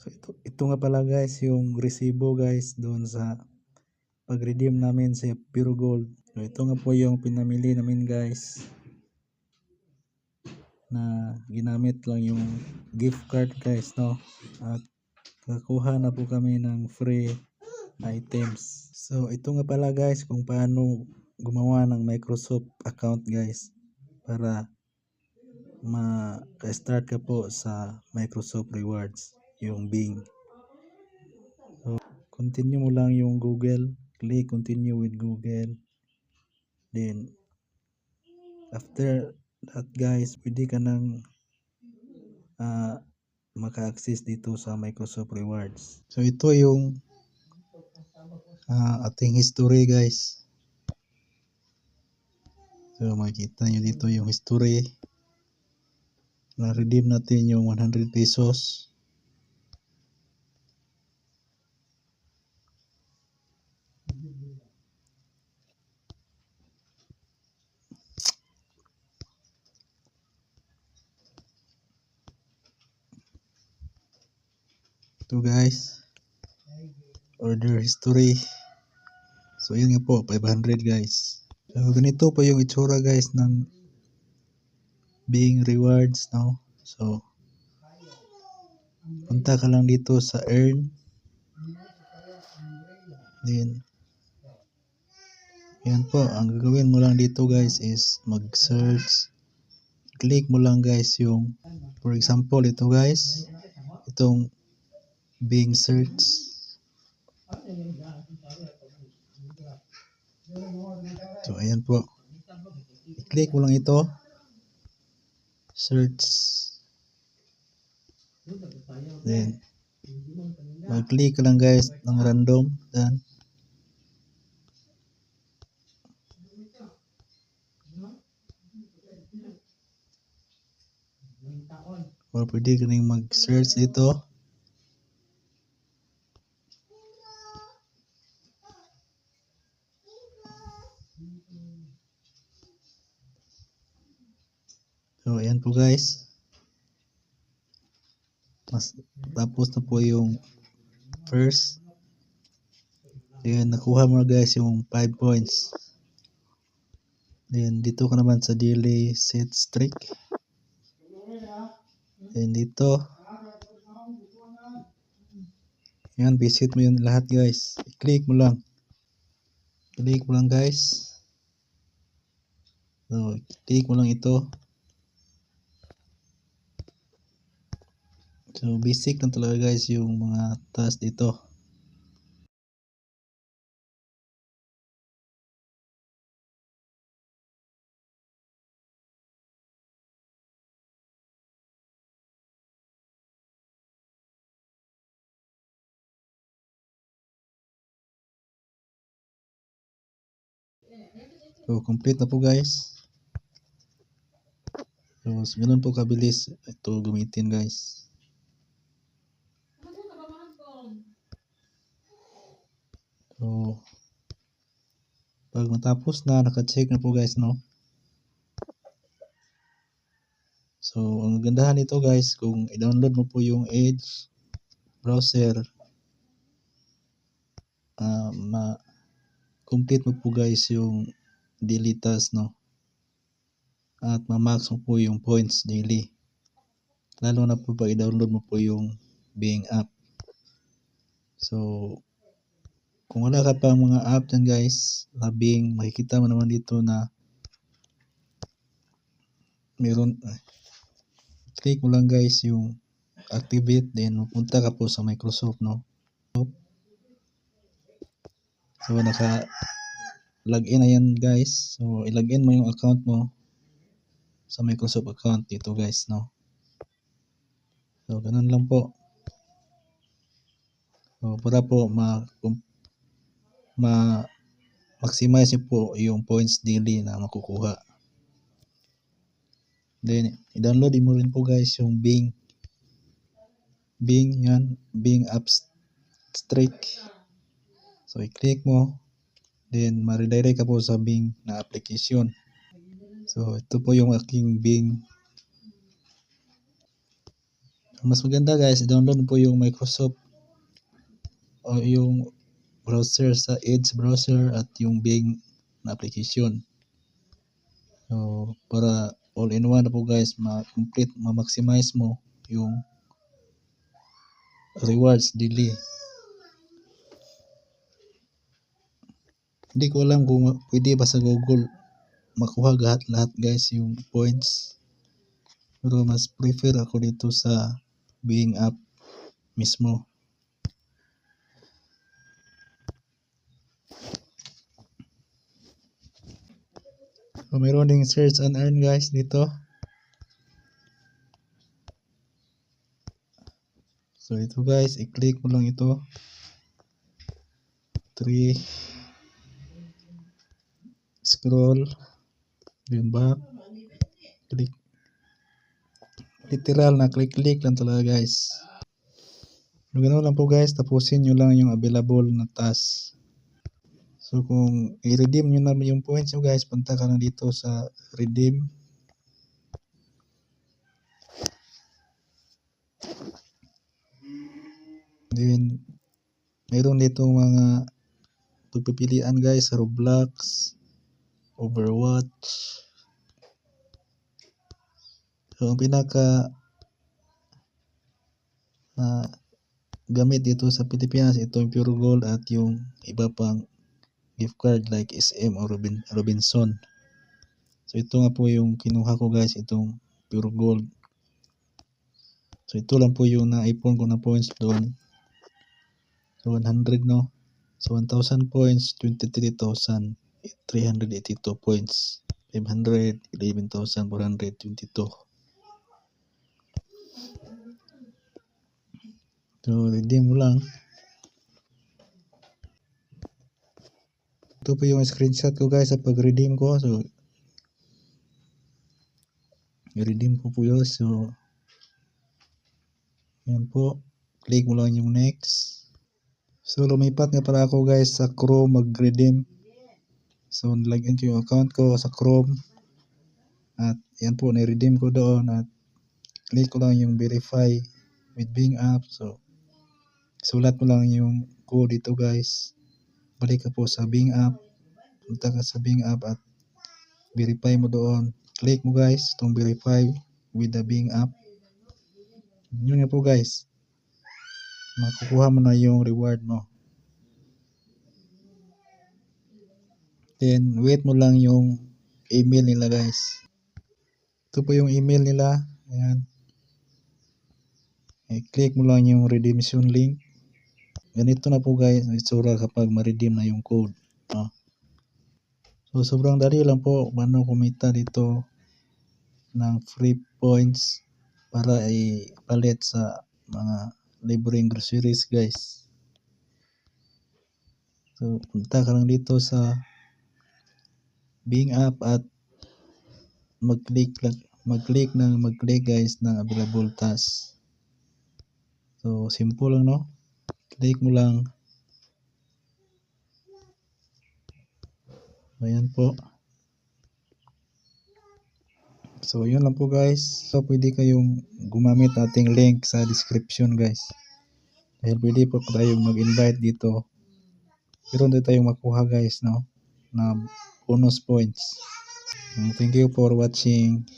So ito nga pala guys yung resibo guys doon sa pag-redeem namin sa Pure Gold. So ito nga po yung pinamili namin guys, na ginamit lang yung gift card guys, no, at nakakuha na po kami ng free items. So ito nga pala guys kung paano gumawa ng Microsoft account guys, para maka-start ka po sa Microsoft Rewards, yung Bing. So continue mo lang yung Google, click continue with Google, then after that guys, pwede ka nang maka-access dito sa Microsoft Rewards. So ito yung ating history guys. So makikita nyo dito yung history na redeem natin yung 100 pesos. Ito guys, order history. So yun nga po, 500 guys. So ganito po yung itsura guys ng Bing Rewards, no? So punta ka lang dito sa earn, then yan po, ang gagawin mo lang dito guys is mag-search. Click mo lang guys yung, for example ito guys, itong Bing search. So ayan po, i-click mo lang ito, search, then mag-click ka lang guys ng random, then or pwede ka rin mag-search dito. So ayan po guys, tapos na po yung first, then nakuha mo na guys yung 5 points. Then dito ka naman sa daily set streak, then dito yan, visit mo yung lahat guys, i-click mo lang, click mo lang guys. So click mo lang ito. So basic lang talaga guys yung mga task dito. So complete na po guys. So ganun po kabilis ito gamitin guys. So pag matapos na, naka-check na po guys, no. So ang gandahan nito guys, kung i-download mo po yung Edge browser, ma-complete mo po guys yung daily task, no, at ma-max mo po yung points daily, lalo na po pag i-download mo po yung Bing app. So kung wala ka pang mga app dyan guys na Bing, makikita mo naman dito na meron, click mo lang guys yung activate, then mapunta ka po sa Microsoft, no. So naka login na yan guys. So ilagin mo yung account mo sa Microsoft account dito guys, no. So ganun lang po. So para po maximize po yung points daily na makukuha. Then i-download mo rin po guys yung Bing yan, Bing App Streak. So i-click mo, then ma-redirect ka po sa Bing na application. So ito po yung aking Bing. Mas maganda guys, i-download po yung Microsoft o yung browser sa Edge browser at yung Bing na application. So, para all-in-one na po guys, ma-complete, ma-maximize mo yung rewards daily. Hindi ko alam kung pwede ba sa Google makuha lahat guys yung points. Pero mas prefer ako dito sa Bing app mismo. So, mayroon ding search and earn guys dito. So ito guys, i-click mo lang ito. 3 scroll then back, click. Literal na click lang talaga guys. So, ganoon lang po guys, tapusin nyo lang yung available na task. So kung i-redeem nyo na yung points nyo guys, punta ka lang dito sa redeem. Then mayroon dito mga pagpipilian guys, Roblox, Overwatch. So ang pinaka gamit dito sa Pilipinas, ito yung Pure Gold at yung iba pang gift card like SM o Robinson. So ito nga po yung kinuha ko guys, itong Pure Gold. So ito lang po yung na-ipon ko na points doon. So 100 no. So 1,000 points, 23,382 points. 500, 11,422. So redeem mo lang. Ito po yung screenshot ko guys sa pag-redeem ko. So i-redeem ko po yun. So yan po. Click mo lang yung next. So lumipat nga pala ako guys sa Chrome mag-redeem. So nilagyan ko yung account ko sa Chrome. At yan po, na-redeem ko doon. At click ko lang yung verify with Bing app. So sulat mo lang yung code dito guys. Balik ka po sa Bing app. Punta ka sa Bing app at verify mo doon. Click mo guys itong verify with the Bing app. Yun nga po guys. Makukuha mo na yung reward mo. Then wait mo lang yung email nila guys. Ito po yung email nila. Ayan. I-click mo lang yung redemption link. Ganito na po guys ang itsura kapag ma-redeem na yung code. So sobrang dali lang po paano kumita dito ng free points para ipalit sa mga libreng groceries guys. So punta ka lang dito sa Bing app at mag-click guys ng available task. So simple lang no. Click mo lang. Ayan po. So yun lang po guys. So pwede kayong gumamit ating link sa description guys. Dahil pwede po tayong mag-invite dito. Pero hindi tayong makuha guys no na bonus points. Thank you for watching.